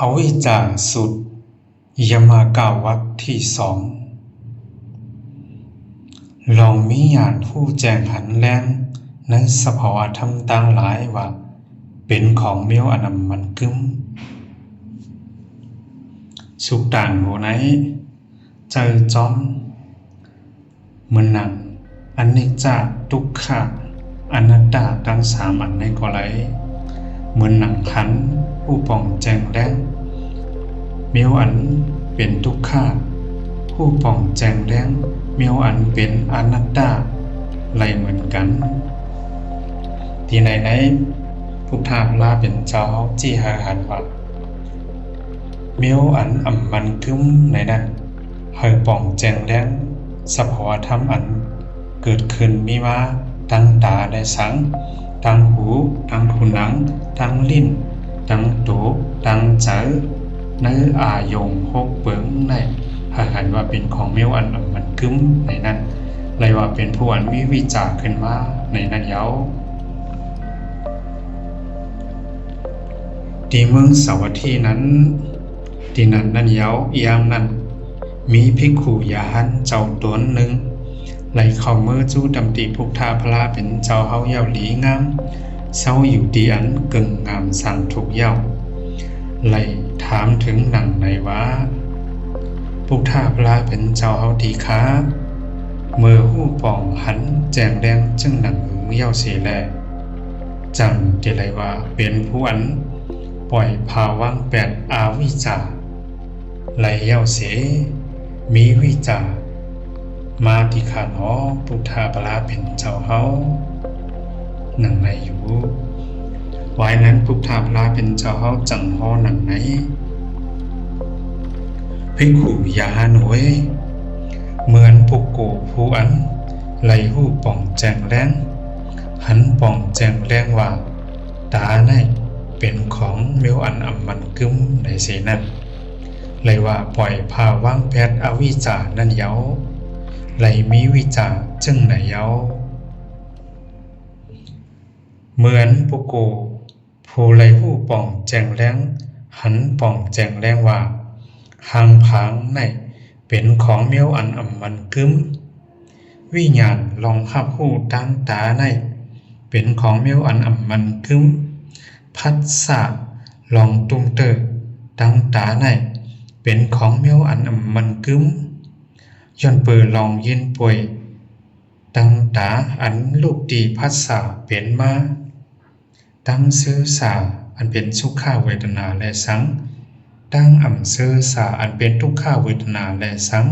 อวิจาสุดยมากาวัตที่สองลองมีญาณผู้แจ้งหันแล้งในสภาวะธรรมต่างหลายว่าเป็นของเมียวอนัมมันกึ้มสุกต่างโหไหนเจอจอมเหมือนหนังอันนิจจาทุกขะอนัตตาทั้งสามอันในก็ไหลเหมือนหนังขันผู้ป่องแจ้งแล้งเมียวอันเป็นทุกขะผู้ป่องแจ้งแล้งเมียวอันเป็นอนัตตาไหลเหมือนกันที่ไหนพุทธาลาเป็นเจ้าจี้หาหันว่าเมียวอันอ่ำมันคึ้มในนั้นเฮยป่องแจ้งแล้งสภาวะธรรมอันเกิดขึ้นมีมาตั้งตาได้สังตั้งหูตั้งหูหนังตั้งลิ้นตั้งตูตั้งใจในอายงหกเปิงในหันว่าเป็นของเมียวอันอ่ำมันคึ้มในนั้นเลยว่าเป็นผู้อันมีวิจารขึ้นมาในนั้นเย้าที่เมืองสาวัตถีนั้นที่นั่นเย้าอียามนั้นมีภิกขุยาหันเจ้าตนหนึ่งไหลเข้ามือจู้ดำติพุทธาพระเป็นเจ้าเฮาเย้าหลีงามเศร้าอยู่ดีอันกึ่งงามสั่งถูกเย้าไหลถามถึงหนังในว่าพุทธาพระเป็นเจ้าเฮาดีค้าเมื่อหู้ป่องหันแจงแดงจึงหนังหึงเย้าเสียแลจังเจไรว่าเป็นผู้อันปล่อยภาวังแปดอาวิจาไหลเย้าเสมีวิจามาที่ขาหนอพุทธาพระเป็นเจ้าเฮาหนังในอยู่ไว้นั้นพุทธาพระเป็นเจ้าเฮาจังฮอหนังไหนภิกขุยาหน่วยเหมือนปุกโกผู้อันไหลหู้ป่องแจงแรงหันป่องแจงแรงว่าตาในเป็นของเมียวอันอ่ำมันกึ้มในเสนั้นเลยว่าปล่อยภาว่างแพทย์อวิจานั่นเย้าไหลมีวิจาจึงไหนเย้าเหมือนปุโกผู้ไหลหู้ป่องแจงแรงหันป่องแจงแรงว่าหางผางในเป็นของเมียวอันอ่ำมันกึ้มวิญญาณลองหับหู้ตั้งตาในเป็นของเมียวอันอ่ำมันกึ้มพัสสะลองตุ้มเตอตั้งตาในเป็นของเมียวอันอ่ำมันกึ้มย้อนเปิดลองยินป่วยตั้งตาอันลูกดีพัสสะเป็นมาตั้งซื้อสาอันเป็นสุขเวทนาและสังตั้งอ่ำซื้อสาอันเป็นทุกขเวทนาและสัง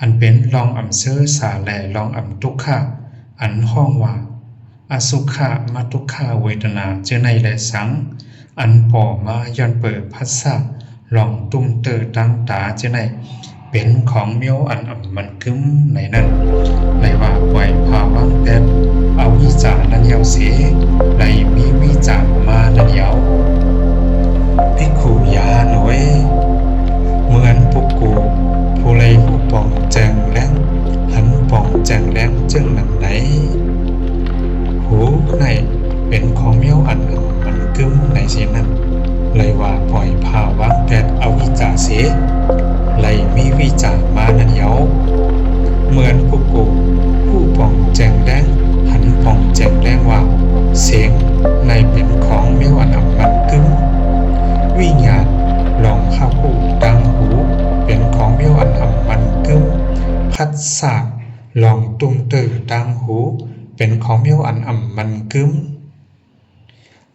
อันเป็นลองอ่ำซื้อสาและลองอ่ำทุกขอันห้องว่าอสุขะมาทุกขเวทนาเจอในและสังอันป่อมาย้อนเปิดพัสสะลองตุ้มเตอตั้งตาเจอในเป็นของเมียวอันอ่ำมันกึ้มในนั้นเลยว่าปล่อยภาวังแปดเอาวิจานั่นเย้าเสไหลมีวิจามานั่นเย้าภิกขุยาหน่วยเหมือนปุกโกผู้ไหลผู้ป่องแจงแรงหันป่องแจงแรงจึงหนังไหนหูในเป็นของเมียวอันอ่ำมันกึ้มในเสนั้นเลยว่าปล่อยภาวังแปดเอาวิจาเสไหลมีวิจารมานั่นเย้าเหมือนปุกโกผู้ป่องแจงแรงหันป่องแจงแรงว่าเสียงในเป็นของเมียวอันอ่ำมันกึ้มวิญญาณลองเข้าหูดังหูเป็นของเมียวอันอ่ำมันกึ้มพัสสะลองตุ้มเตอดังหูเป็นของเมียวอันอ่ำมันกึ้ม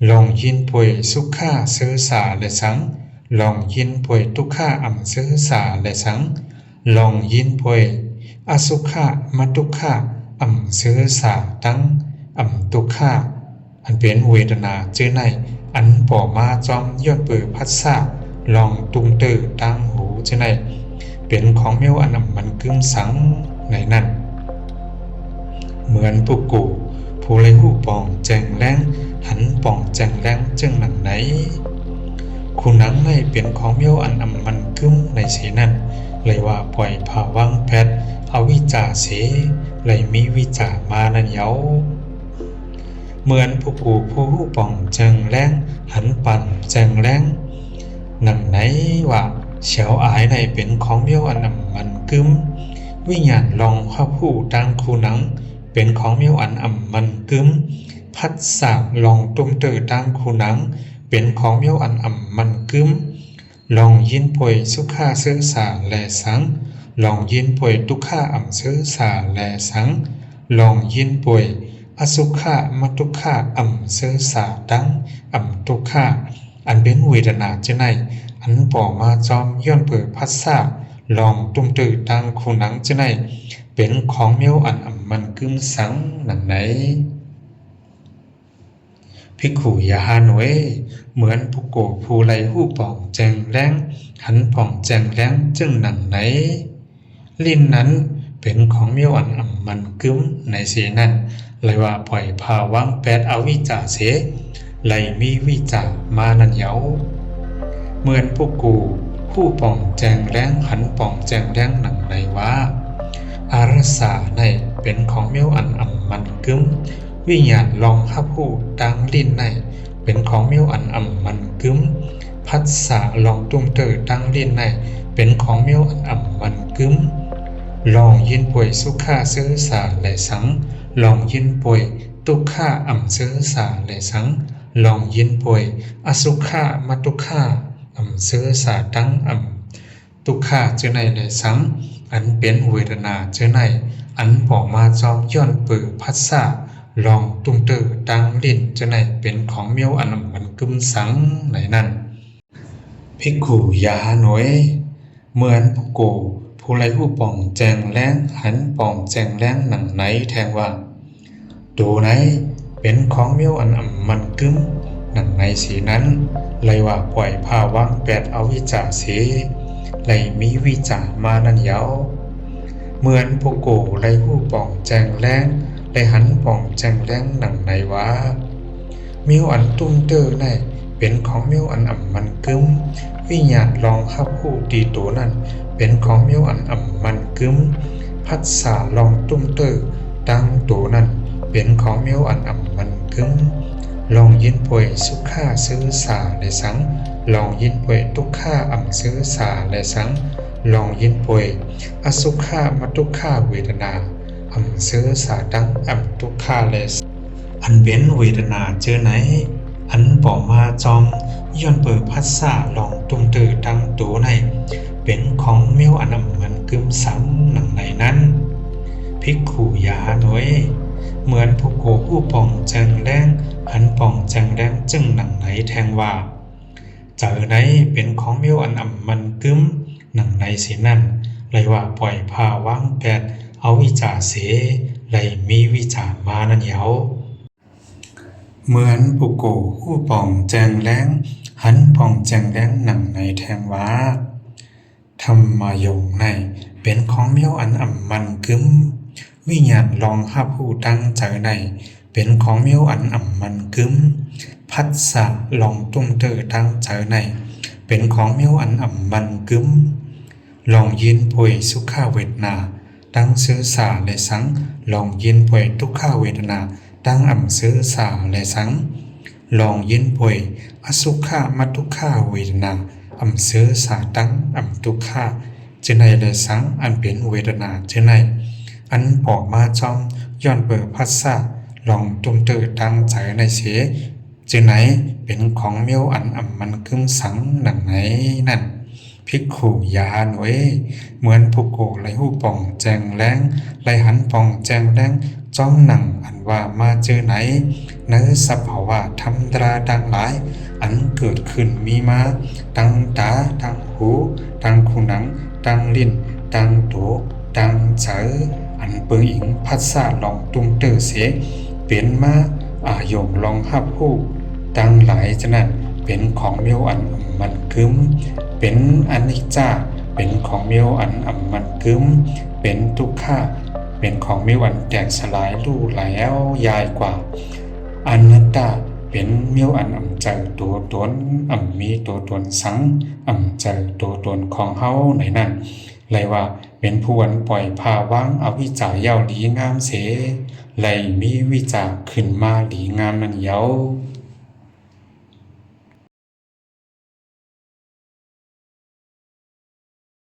ลองยินป่วยสุขะซื้อสาและสังลองยินป่วยทุกขะอ่ำซื้อสาและสังลองยินป่วยอสุขะมาทุกขะอ่ำซื้อสาตั้งอ่ำทุกขะอันเป็นเวทนาเจอในอันป่อมาจอมย้อนเปิดพัสสะลองตุ้มเตอตั้งหูเจอในเป็นของเมียวอันอ่ำมันกึ้มสังในนั้นเหมือนปุกโกผู้ไหลหู้ป่องแจงแรงหันป่องแจงแรงจึงหนังไหนคุณนังในเป็นของเมียวอันอ่ำมันกึ้มในเสนั้นเลยว่าปล่อยภาวังแพทย์เอาวิจาเสเลยมีวิจามานั่นเย้าเหมือนปุกโกผู้ป่องแจงแรงหันปั่นแจงแรง หนังไหนว่าเฉียวอายในเป็นของเมียวอันมันกึมวิญญาณลองข้าผู้ดังคูหนังเป็นของเมียวอันมันกึมพัดสาลองตุ้มเตอดังคูหนังเป็นของเมียวอันมันกึมลองยินป่วยสุขาเสือสาแลสังลองยินป่วยทุกข้าเสือสาแลสังลองยินป่วยอสุขะมทุกข้าเสือสาดังทุกข้าอันเป็นเวทนาจะไหนอันป่อมาจอมย้อนเปิดพัดสาลองตุ้มเตอดังคูหนังจะไหนเป็นของเมียวอันมันกึมสังหนังไหนภิกขุยาหาหน่วยเหมือนผู้โกผู้ไลหู้ป่องแจงแรงหันป่องแจงแรงจึงหนังไหนลิ้นนั้นเป็นของเมียวอันมันกึมในสีนั้นเลยว่าปล่อยภาวังแปดเอาวิจาเสไลมีวิจามานันเยาเหมือนผู้กูผู้ป่องแจงแรงหันป่องแจงแรงหนังไหนว่าอารสาในเป็นของเมียวอันมันกึมวิญญาณลองฮับผู้ดังลิ้นในเป็นของเมียวอันมันกึมพัดสาลองตุ้มเตอดังลิ้นในเป็นของเมียวอันมันกึมลองยินป่วยสุขาเสือสาและสังลองยินป่วยทุกข้าเสือสาและสังลองยินป่วยอสุขะมทุกข้าเสือสาดังทุกข้าเจอในและสังอันเป็นเวทนาเจอในอันบอกมาจอมย้อนปือพัดสาลองตุ้มเตอดังลิ้นจะไหนเป็นของเมียวอันมันกึมสังไหนนั่นภิกขุยาหน่วยเหมือนผู้โกผู้ไลผู้ป่องแจงแรงหันป่องแจงแรงหนังไหนแทงว่าดูไหนเป็นของเมียวอันมันกึมหนังไหนสีนั้นเลยว่าปล่อยภาวังแปดเอาวิจาเสเลยมีวิจามานันเยาเหมือนผู้โกไลผู้ป่องแจงแรงเลยหันป่องแจงแรงหนังไหนว่าเมียวอันตุ้มเตอในเป็นของเมียวอันมันกึมวิญญาณลองฮับผู้ดีตัวนั้นเป็นของเมียวอันมันกึมพัดสาลองตุ้มเตอดังตัวนั้นเป็นของเมียวอันมันกึมลองยินป่วยสุขาซื้อสาและสังลองยินป่วยทุกข้าซื้อสาและสังลองยินป่วยอสุขะมทุกข้าเวทนาซื้อสาดังทุกข้าและอันเป็นเวทนาเจอไหนอันป่อมาจอมย้อนเปิดพัดสาลองตุ้มเตอดังตัวในเป็นของเมียวอันมันกึมสังหนังไหนนั้นภิกขุยาหน่วยเหมือนผู้โกผู้ป่องแจงแรงหันป่องแจงแรงจึงหนังไหนแทงว่าเจอไหนเป็นของเมียวอันมันกึมหนังไหนสีนั่นเลยว่าปล่อยภาวังแปดเอาวิจาเสเลยมีวิจามานันเยาเหมือนผู้โกผู้ป่องแจงแรงหันป่องแจงแรงหนังไหนแทงว่าธรรมายงในเป็นของเมียวอันมันกึมวิญญาณลองฮับผู้ตั้งใจในเป็นของเมียวอันมันกึมพัดสะลองตุ้มเตอตั้งใจในเป็นของเมียวอันมันกึมลองยินป่วยสุขาเวทนาตั้งซื้อสาและสังลองยินป่วยทุกข้าเวทนาตั้งซื้อสาและสังลองยินป่วยอสุขะมทุกข้าเวทนาซื้อสาตั้งทุกข้าเจไนและสังอันเป็นเวทนาเจไนอันปอกมาจอมย้อนเปิดพัสสะลองตุ้มเตอตั้งใจในเสียเจไนเป็นของเมียวอันมันกึมสังหนังไหนนั่นภิกขุยาหน่วยเหมือนผู้โกไลหูป่องแจงแรงไลหันป่องแจงแรงจ้องหนังอันว่ามาเจอไหนเนื้อสภาวะธรรมดาดังหลายอันเกิดขึ้นมีมาตั้งตาตั้งหูตั้งคูหนังตั้งลิ้นตั้งโตตั้งเจออันเปิงอิงพัดสะลองตุ้มเตอเสเปลี่ยนมาอาโยมลองฮับผู้ตั้งหลายฉะนั้นเป็นของเมียวอันมันกึมเป็นอนิจจาเป็นของเมียวอันมันกึมเป็นทุกข้าเป็นของเมียวอันแตกสลายลู่แล้วยายกว่าอนัตตาเป็นเมียวอันใจตัวตนมีตัวตนสังใจตัวตนของเฮาไหนนั่นเลยว่าเป็นผู้อันปล่อยภาวังอวิจาเย้าหลีงามเสเลยมีวิจาขึ้นมาหลีงามนั่นเย้า